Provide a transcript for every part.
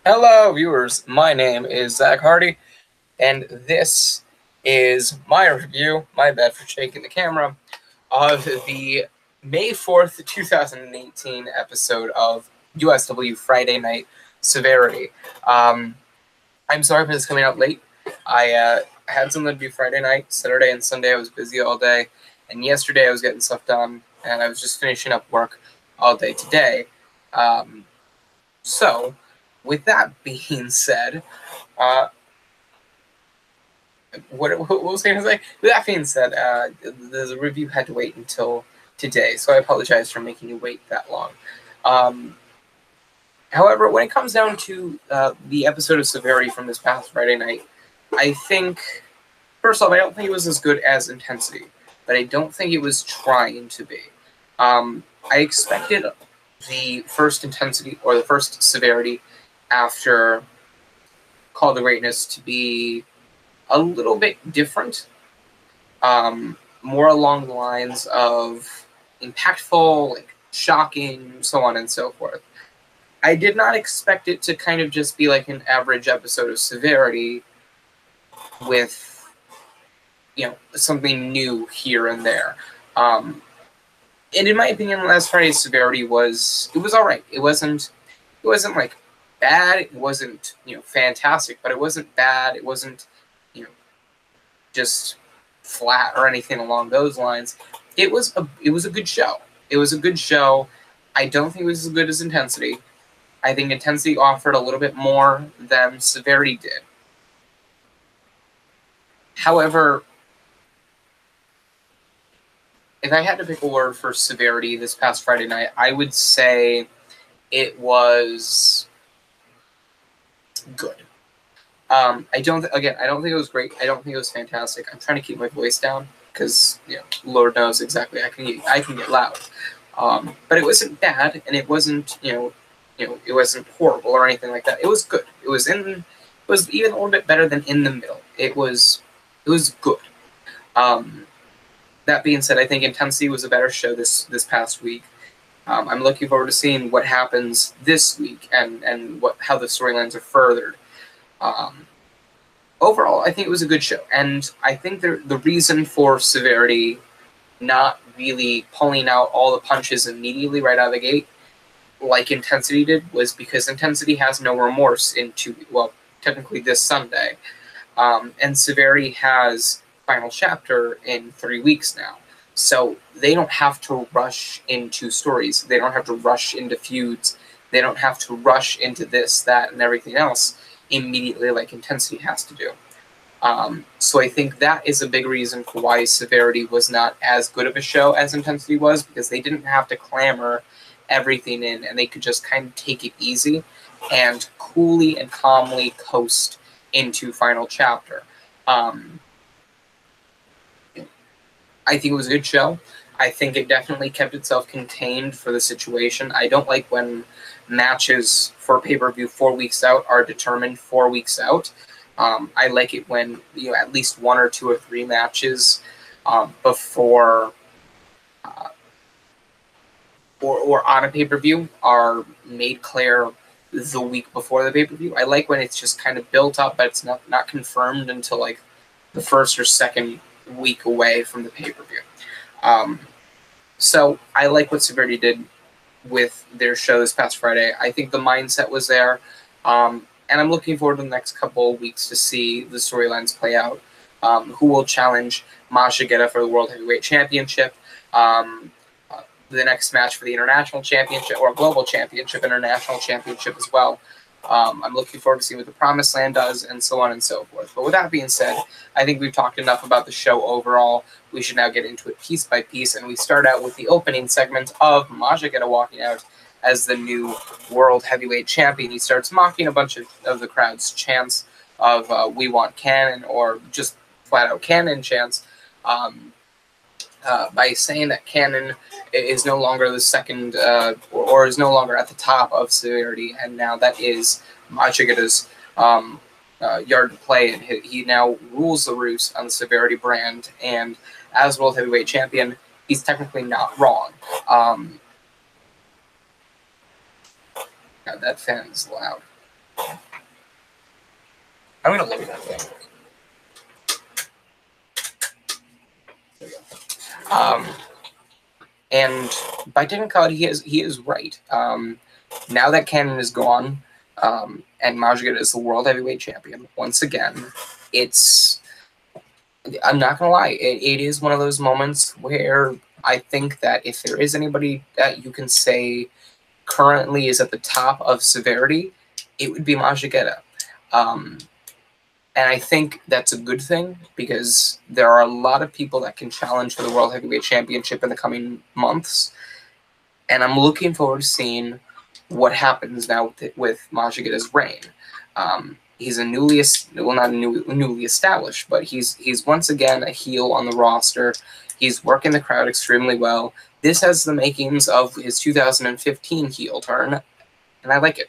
Hello, viewers. My name is Zach Hardy, and this is my review, my bad for shaking the camera, of the May 4th, 2018 episode of USW Friday Night Severity. I'm sorry for this coming out late. I had something to do Friday night. Saturday and Sunday I was busy all day, and yesterday I was getting stuff done, and I was just finishing up work all day today. So, with that being said, what was I going to say? With that being said, the review had to wait until today, so I apologize for making you wait that long. However, when it comes down to the episode of Severity from this past Friday night, I think, first off, I don't think it was as good as Intensity, but I don't think it was trying to be. I expected the first Intensity, or the first Severity, after Call to Greatness to be a little bit different, more along the lines of impactful, like shocking, so on and so forth. I did not expect it to kind of just be like an average episode of Severity with, something new here and there. And in my opinion, last Friday's Severity was all right. It wasn't like bad. It wasn't fantastic, but it wasn't bad. It wasn't just flat or anything along those lines. It was a good show. It was a good show. I don't think it was as good as Intensity. I think Intensity offered a little bit more than Severity did. However, if I had to pick a word for Severity this past Friday night, I would say it was good. I don't think it was great. I don't think it was fantastic. I'm trying to keep my voice down because Lord knows exactly I can get loud. But it wasn't bad, and it wasn't it wasn't horrible or anything like that. It was good. It was even a little bit better than in the middle. It was good. That being said, I think Intensity was a better show this past week. I'm looking forward to seeing what happens this week and how the storylines are furthered. Overall, I think it was a good show, and I think the reason for Severity not really pulling out all the punches immediately right out of the gate, like Intensity did, was because Intensity has no remorse technically this Sunday, and Severity has final chapter in 3 weeks now. So they don't have to rush into stories. They don't have to rush into feuds. They don't have to rush into this, that, and everything else immediately like Intensity has to do. So I think that is a big reason for why Severity was not as good of a show as Intensity was, because they didn't have to clamor everything in, and they could just kind of take it easy and coolly and calmly coast into final chapter. I think it was a good show. I think it definitely kept itself contained for the situation. I don't like when matches for pay-per-view 4 weeks out are determined 4 weeks out. I like it when at least 1 or 2 or 3 matches before or on a pay-per-view are made clear the week before the pay-per-view. I like when it's just kind of built up, but it's not confirmed until like the first or second week away from the pay-per-view. So I like what Severity did with their show this past Friday. I think the mindset was there, and I'm looking forward to the next couple of weeks to see the storylines play out. Who will challenge Masha Geta for the World Heavyweight Championship? The next match for the International Championship, or Global Championship, International Championship as well. I'm looking forward to seeing what the Promised Land does, and so on and so forth. But with that being said, I think we've talked enough about the show overall. We should now get into it piece by piece, and we start out with the opening segment of Masha Geta walking out as the new World Heavyweight Champion. He starts mocking a bunch of the crowd's chants of "We want Cannon," or just flat-out Cannon chants, by saying that Cannon is no longer the second, or is no longer at the top of Severity, and now that is Masha Geta's yard to play, and he now rules the roost on the Severity brand, and as World Heavyweight Champion, he's technically not wrong. God, that fan is loud. I'm gonna look at that thing. And by technicality, he is right. Now that Cannon is gone, and Majigita is the world heavyweight champion once again, I'm not gonna lie, it is one of those moments where I think that if there is anybody that you can say currently is at the top of severity, it would be Majigita. And I think that's a good thing, because there are a lot of people that can challenge for the World Heavyweight Championship in the coming months. And I'm looking forward to seeing what happens now with Majigita's reign. He's newly established, but he's once again a heel on the roster. He's working the crowd extremely well. This has the makings of his 2015 heel turn, and I like it.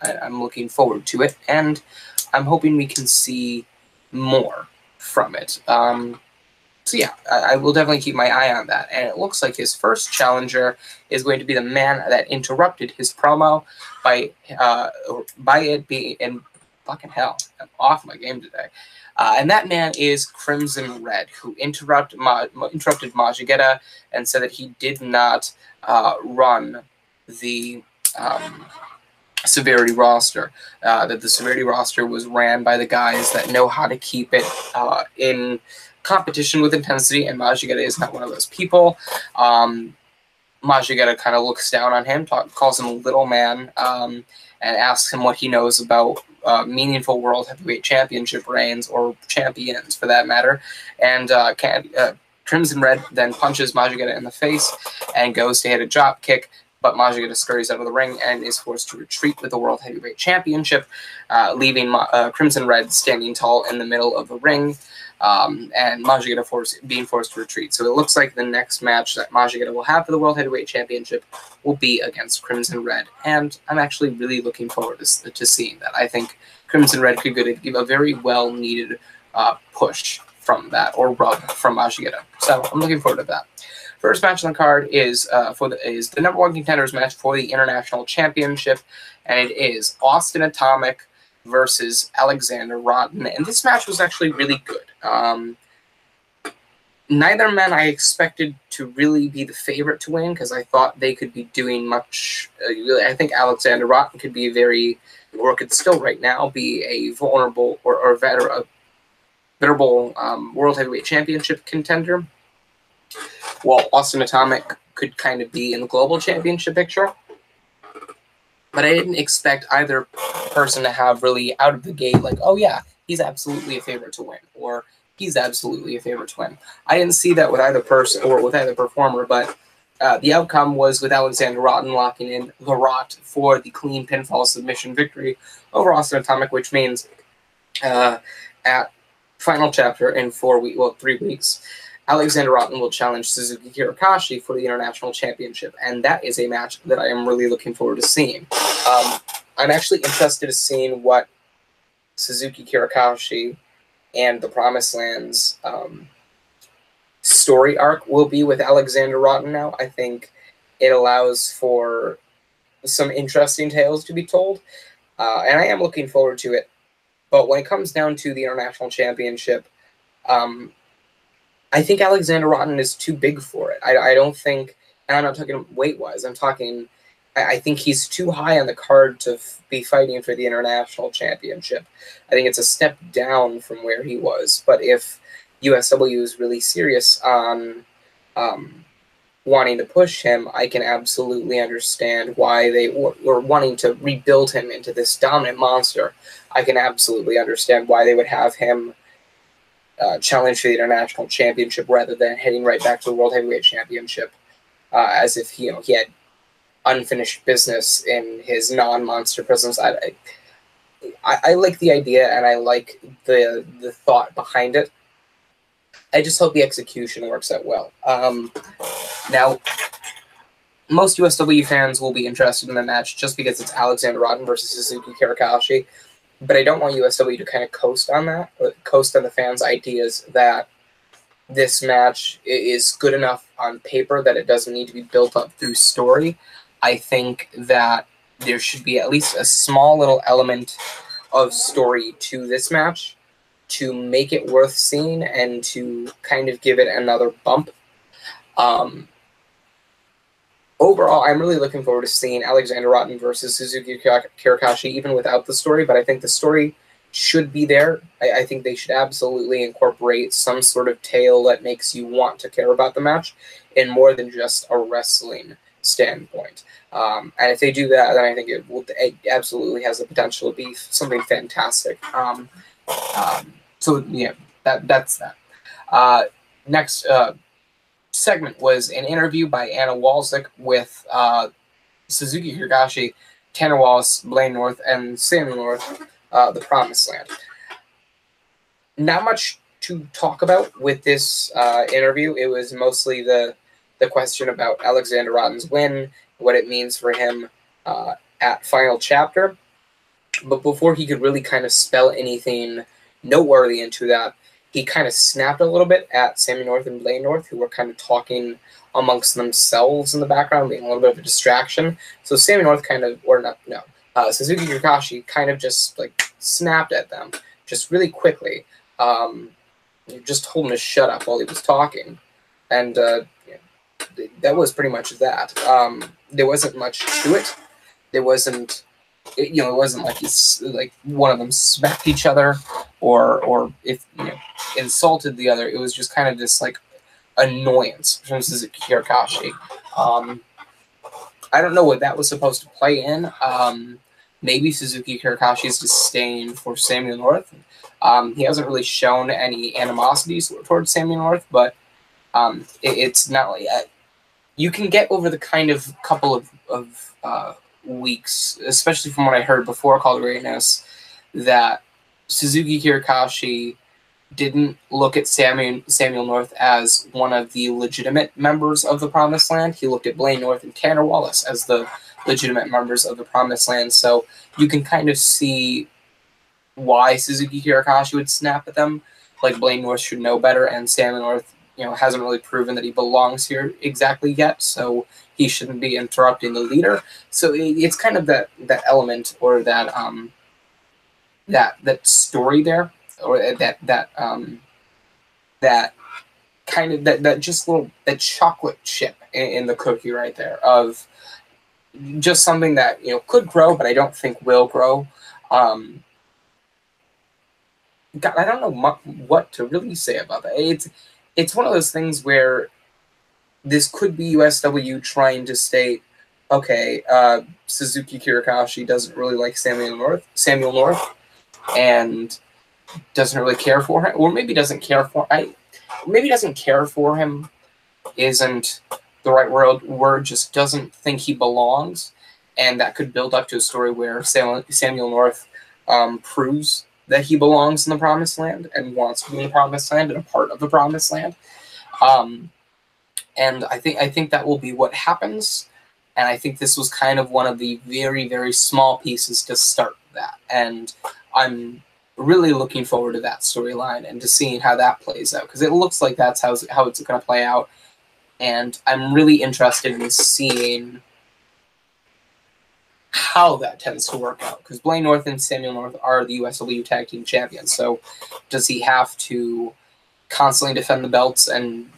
I'm looking forward to it, and I'm hoping we can see more from it. So yeah, I will definitely keep my eye on that. And it looks like his first challenger is going to be the man that interrupted his promo by it being, and fucking hell, I'm off my game today. And that man is Crimson Red, who interrupted Majigita and said that he did not run the Severity roster, that the Severity roster was ran by the guys that know how to keep it in competition with intensity, and Majigita is not one of those people. Majigita kind of looks down on him, calls him a little man, and asks him what he knows about meaningful World Heavyweight Championship reigns, or champions for that matter, and Crimson Red then punches Majigita in the face and goes to hit a drop kick, but Majigita scurries out of the ring and is forced to retreat with the World Heavyweight Championship, leaving Crimson Red standing tall in the middle of the ring, and Majigita being forced to retreat. So it looks like the next match that Majigita will have for the World Heavyweight Championship will be against Crimson Red, and I'm actually really looking forward to seeing that. I think Crimson Red could give a very well-needed push from that, or rub from Majigita. So I'm looking forward to that. First match on the card is the number one contenders match for the International Championship, and it is Austin Atomic versus Alexander Rotten. And this match was actually really good. Neither man I expected to really be the favorite to win, because I thought they could be doing much. I think Alexander Rotten could be could still right now be a vulnerable or venerable World Heavyweight Championship contender, while Austin Atomic could kind of be in the global championship picture. But I didn't expect either person to have really out of the gate, like, oh yeah, he's absolutely a favorite to win, or he's absolutely a favorite to win. I didn't see that with either person or with either performer, but the outcome was with Alexander Rotten locking in the Rot for the clean pinfall submission victory over Austin Atomic, which means at final chapter in 3 weeks, Alexander Rotten will challenge Suzuki Kirokashi for the International Championship, and that is a match that I am really looking forward to seeing. I'm actually interested in seeing what Suzuki Kirokashi and the Promised Land's story arc will be with Alexander Rotten now. I think it allows for some interesting tales to be told, and I am looking forward to it. But when it comes down to the International Championship, I think Alexander Rotten is too big for it. I don't think, and I'm not talking weight-wise, I think he's too high on the card to be fighting for the International Championship. I think it's a step down from where he was. But if USW is really serious on wanting to push him, I can absolutely understand why they were wanting to rebuild him into this dominant monster. I can absolutely understand why they would have him challenge for the International Championship rather than heading right back to the World Heavyweight Championship, as if he had unfinished business in his non-monster presence. I like the idea, and I like the thought behind it. I just hope the execution works out well. Now, most USW fans will be interested in the match just because it's Alexander Rotten versus Suzuki Kirokashi. But I don't want USW to kind of coast on that, or coast on the fans' ideas that this match is good enough on paper that it doesn't need to be built up through story. I think that there should be at least a small little element of story to this match to make it worth seeing and to kind of give it another bump. Overall, I'm really looking forward to seeing Alexander Rotten versus Suzuki Kirokashi, even without the story, but I think the story should be there. I think they should absolutely incorporate some sort of tale that makes you want to care about the match in more than just a wrestling standpoint. And if they do that, then I think it absolutely has the potential to be something fantastic. So yeah, that's that. Next segment was an interview by Anna Walczyk with Suzuki Kirokashi, Tanner Wallace, Blaine North, and Samuel North, the Promised Land. Not much to talk about with this interview. It was mostly the question about Alexander Rotten's win, what it means for him at Final Chapter. But before he could really kind of spell anything noteworthy into that, he kind of snapped a little bit at Samuel North and Blaine North, who were kind of talking amongst themselves in the background, being a little bit of a distraction. So Samuel North Suzuki Kirokashi kind of just like snapped at them just really quickly. Just told him to shut up while he was talking. And that was pretty much that. There wasn't much to it. There wasn't... it wasn't like he's like one of them smacked each other or if insulted the other. It was just kind of this like annoyance from Suzuki Kirokashi. I don't know what that was supposed to play in. Maybe Suzuki Kirokashi's disdain for Samuel North. He hasn't really shown any animosities towards Samuel North, but it's not like you can get over the kind of couple of weeks, especially from what I heard before Call to Greatness, that Suzuki Kirokashi didn't look at Samuel North as one of the legitimate members of the Promised Land. He looked at Blaine North and Tanner Wallace as the legitimate members of the Promised Land. So you can kind of see why Suzuki Kirokashi would snap at them. Like Blaine North should know better, and Samuel North, hasn't really proven that he belongs here exactly yet. So he shouldn't be interrupting the leader. So it's kind of that element or that that story there, or that kind of that just little that chocolate chip in the cookie right there of just something that could grow, but I don't think will grow. God, I don't know what to really say about that. It's one of those things where this could be USW trying to state, okay, Suzuki Kirokashi doesn't really like Samuel North, and doesn't really care for him, or maybe doesn't care for him isn't the right word, just doesn't think he belongs, and that could build up to a story where Samuel North proves that he belongs in the Promised Land and wants to be in the Promised Land and a part of the Promised Land. And I think that will be what happens. And I think this was kind of one of the very, very small pieces to start that. And I'm really looking forward to that storyline and to seeing how that plays out, because it looks like that's how it's going to play out. And I'm really interested in seeing how that tends to work out, because Blaine North and Samuel North are the USW Tag Team Champions. So does he have to constantly defend the belts and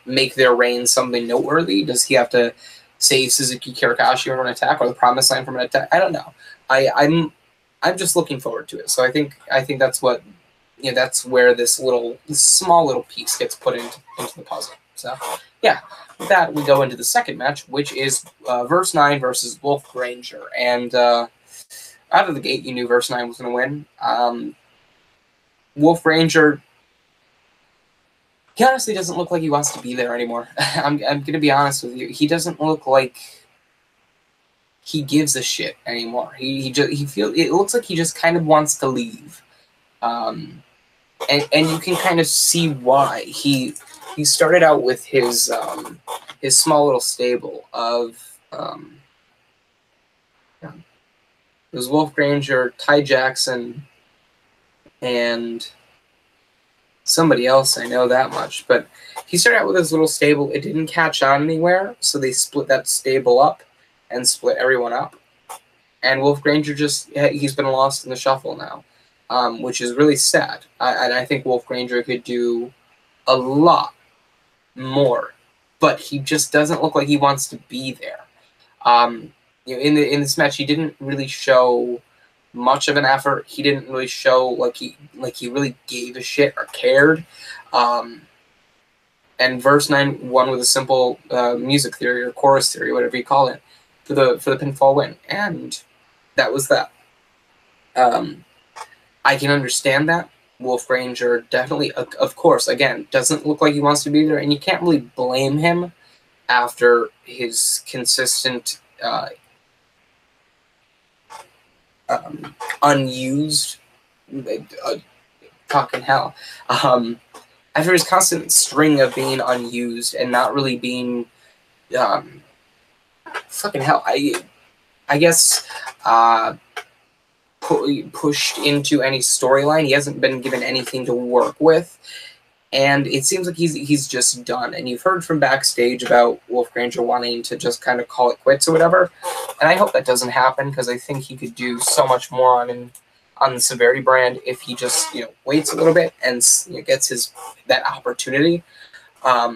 make their reign something noteworthy? Does he have to save Suzuki Kirokashi from an attack or the Promised Land from an attack? I don't know. I'm just looking forward to it. So I think that's what that's where this small little piece gets put into the puzzle. So yeah, with that we go into the second match, which is Verse 9 versus Wolf Granger. And out of the gate, you knew Verse 9 was going to win. Wolf Granger, he honestly doesn't look like he wants to be there anymore. I'm going to be honest with you. He doesn't look like he gives a shit anymore. It looks like he just kind of wants to leave. And you can kind of see why. He started out with his small little stable of it was Wolf Granger, Ty Jackson, and somebody else, I know that much. But he started out with his little stable. It didn't catch on anywhere, so they split that stable up and split everyone up. And Wolf Granger he's been lost in the shuffle now, which is really sad. And I think Wolf Granger could do a lot more, but he just doesn't look like he wants to be there. In this match, he didn't really show much of an effort. He didn't really show like he really gave a shit or cared. And Verse 9 won with a simple music theory or chorus theory, whatever you call it, for the pinfall win, and that was that. I can understand that. Wolf Granger definitely, of course, again, doesn't look like he wants to be there, and you can't really blame him after his consistent unused fucking hell. After his constant string of being unused and not really being fucking hell, I guess pushed into any storyline. He hasn't been given anything to work with, and it seems like he's just done. And you've heard from backstage about Wolf Granger wanting to just kind of call it quits or whatever, and I hope that doesn't happen, because I think he could do so much more on the Severity brand if he just waits a little bit and gets that opportunity. But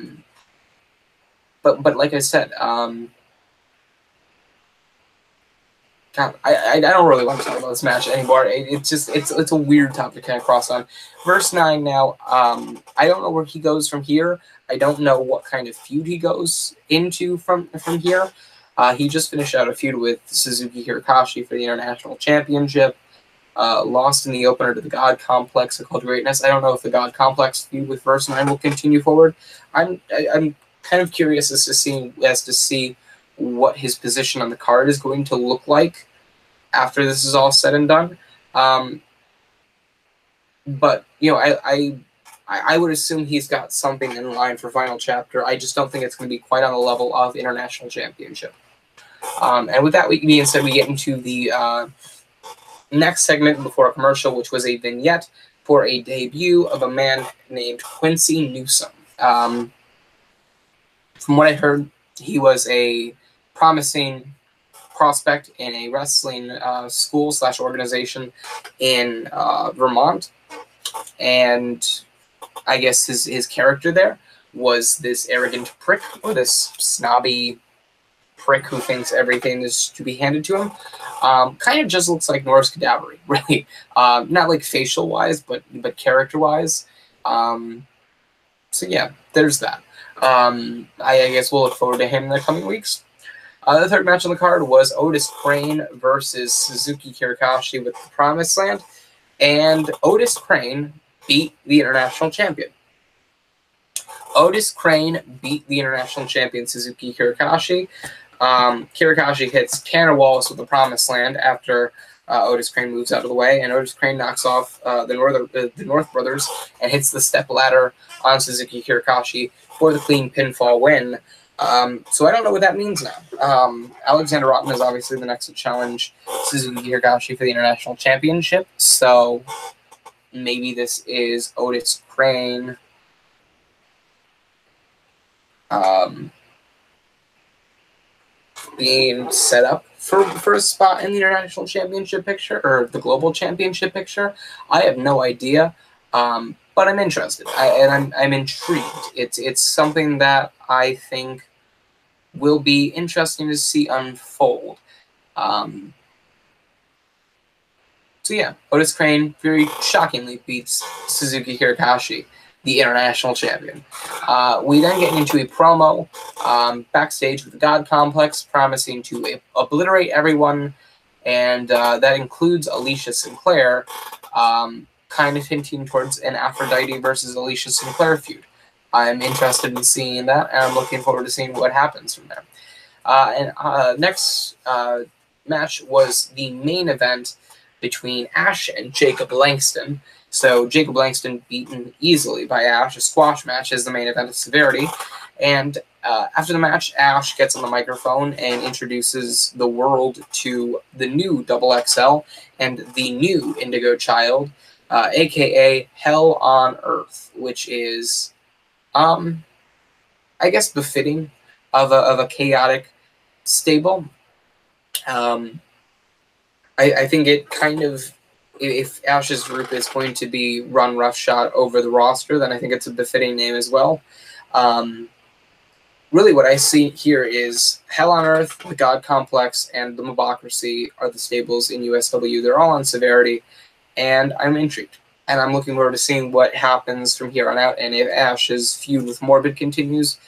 like I said, God, I don't really want to talk about this match anymore. It's a weird topic to kind of cross on. Verse 9 now, I don't know where he goes from here. I don't know what kind of feud he goes into from here. He just finished out a feud with Suzuki Kirokashi for the International Championship. Lost in the opener to the God Complex, called Greatness. I don't know if the God Complex feud with Verse 9 will continue forward. I'm kind of curious as to see what his position on the card is going to look like after this is all said and done. But I would assume he's got something in line for Final Chapter. I just don't think it's going to be quite on the level of International Championship. And with that being said, we get into the next segment before a commercial, which was a vignette for a debut of a man named Quincy Newsom. From what I heard, he was a promising prospect in a wrestling school/organization in Vermont, and I guess his character there was this arrogant prick, or this snobby prick who thinks everything is to be handed to him. Kind of just looks like Norris Cadaver, really. Not like facial wise, but character wise. So yeah, there's that. I guess we'll look forward to him in the coming weeks. The third match on the card was Otis Crane versus Suzuki Kirokashi with the Promised Land, and Otis Crane beat the International Champion. Otis Crane beat the International Champion Suzuki Kirokashi. Kirokashi hits Tanner Wallace with the Promised Land after Otis Crane moves out of the way, and Otis Crane knocks off the North Brothers and hits the step ladder on Suzuki Kirokashi for the clean pinfall win. So I don't know what that means now. Alexander Rotten is obviously the next to challenge Suzuki Kirokashi for the International Championship, so maybe this is Otis Crane being set up for a spot in the International Championship picture, or the Global Championship picture. I have no idea, but I'm interested, and I'm intrigued. It's something that I think will be interesting to see unfold. So yeah, Otis Crane very shockingly beats Suzuki Kirokashi, the International Champion. We then get into a promo backstage with the God Complex, promising to obliterate everyone, and that includes Alicia Sinclair, kind of hinting towards an Aphrodite versus Alicia Sinclair feud. I'm interested in seeing that, and I'm looking forward to seeing what happens from there. Next match was the main event between Ash and Jacob Langston. So Jacob Langston beaten easily by Ash. A squash match is the main event of Severity. And after the match, Ash gets on the microphone and introduces the world to the new XXL and the new Indigo Child, a.k.a. Hell on Earth, which is, I guess, befitting of a chaotic stable. I think it kind of, if Ash's group is going to be run roughshod over the roster, then I think it's a befitting name as well. Really what I see here is Hell on Earth, the God Complex, and the Mobocracy are the stables in USW. They're all on Severity, and I'm intrigued. And I'm looking forward to seeing what happens from here on out, and if Ash's feud with Morbid continues,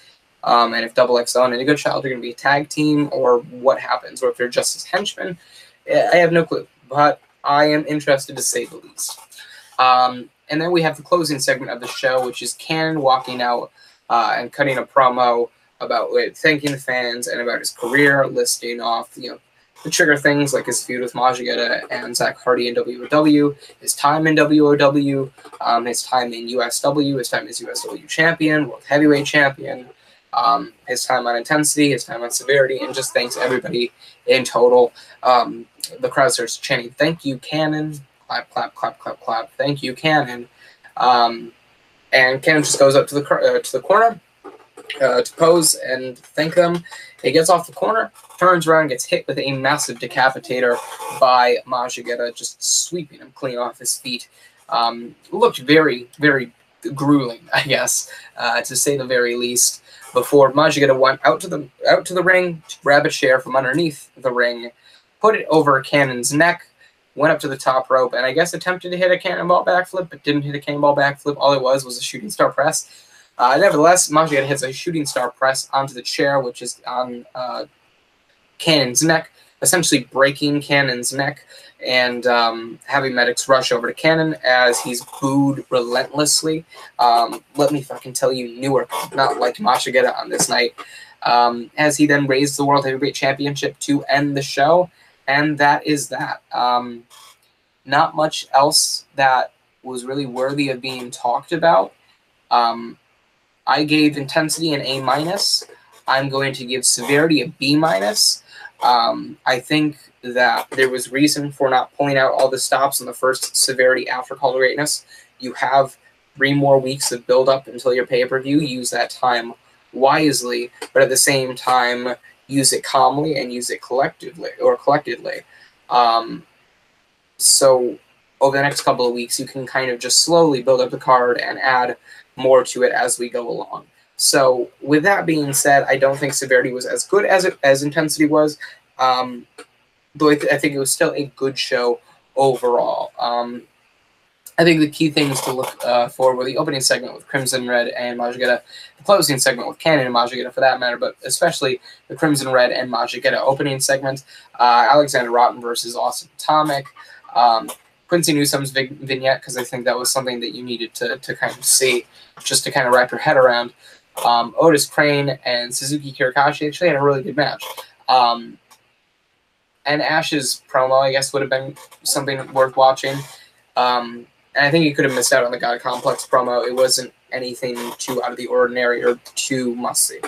and if Double XL and Indigo Child are going to be a tag team, or what happens, or if they're just as henchmen. I have no clue, but I am interested to say the least. And then we have the closing segment of the show, which is Cannon walking out and cutting a promo about thanking the fans and about his career, listing off the trigger things like his feud with Majigeta and Zach Hardy in WOW, his time in WOW, his time in USW, his time as USW champion, World Heavyweight champion, his time on Intensity, his time on Severity, and just thanks everybody in total. The crowd starts chanting, "Thank you, Cannon!" Clap, clap, clap, clap, clap. Thank you, Cannon. And Cannon just goes up to the corner to pose and thank them. He gets off the corner, turns around, gets hit with a massive decapitator by Majigeta, just sweeping him clean off his feet. Looked very, very grueling, I guess, to say the very least. Before Majigeta went out to the ring to grab a chair from underneath the ring, put it over Cannon's neck, went up to the top rope, and I guess attempted to hit a cannonball backflip, but didn't hit a cannonball backflip. All it was a shooting star press. Nevertheless, Majigeta hits a shooting star press onto the chair, which is on Cannon's neck, essentially breaking Cannon's neck, and having medics rush over to Cannon as he's booed relentlessly. Let me fucking tell you, Newark did not like Majigeta on this night, as he then raised the World Heavyweight Championship to end the show, and that is that. Not much else that was really worthy of being talked about. I gave Intensity an A-. I'm going to give Severity a B-. I think that there was reason for not pulling out all the stops in the first Severity after Call to Greatness. You have 3 more weeks of build-up until your pay-per-view. Use that time wisely, but at the same time, use it calmly and use it collectedly. So over the next couple of weeks, you can kind of just slowly build up the card and add more to it as we go along. So with that being said, I don't think Severity was as good as Intensity was, though I think it was still a good show overall. I think the key things to look for were the opening segment with Crimson Red and Majigeta, the closing segment with Cannon and Majigeta for that matter, but especially the Crimson Red and Majigeta opening segment, Alexander Rotten versus Austin Atomic, Quincy Newsom's vignette, because I think that was something that you needed to kind of see, just to kind of wrap your head around. Otis Crane and Suzuki Kirokashi actually had a really good match. And Ash's promo, I guess, would have been something worth watching. And I think you could have missed out on the God Complex promo. It wasn't anything too out of the ordinary or too must-see.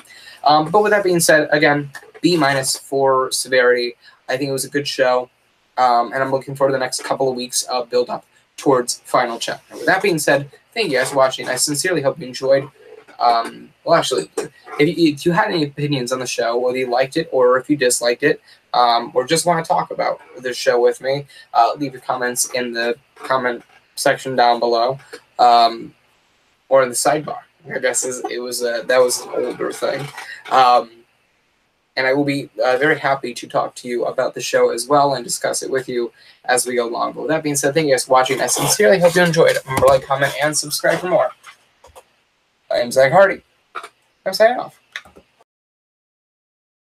But with that being said, again, B- for Severity. I think it was a good show. And I'm looking forward to the next couple of weeks of build-up towards Final Chapter. With that being said, thank you guys for watching. I sincerely hope you enjoyed. Well, actually, if you had any opinions on the show, whether you liked it or if you disliked it, or just want to talk about the show with me, leave your comments in the comment section down below, or in the sidebar. I guess that was an older thing. And I will be very happy to talk to you about the show as well and discuss it with you as we go along. But with that being said, thank you guys for watching. I sincerely hope you enjoyed. Remember to like, comment, and subscribe for more. I am Zach Hardy. I'm signing off.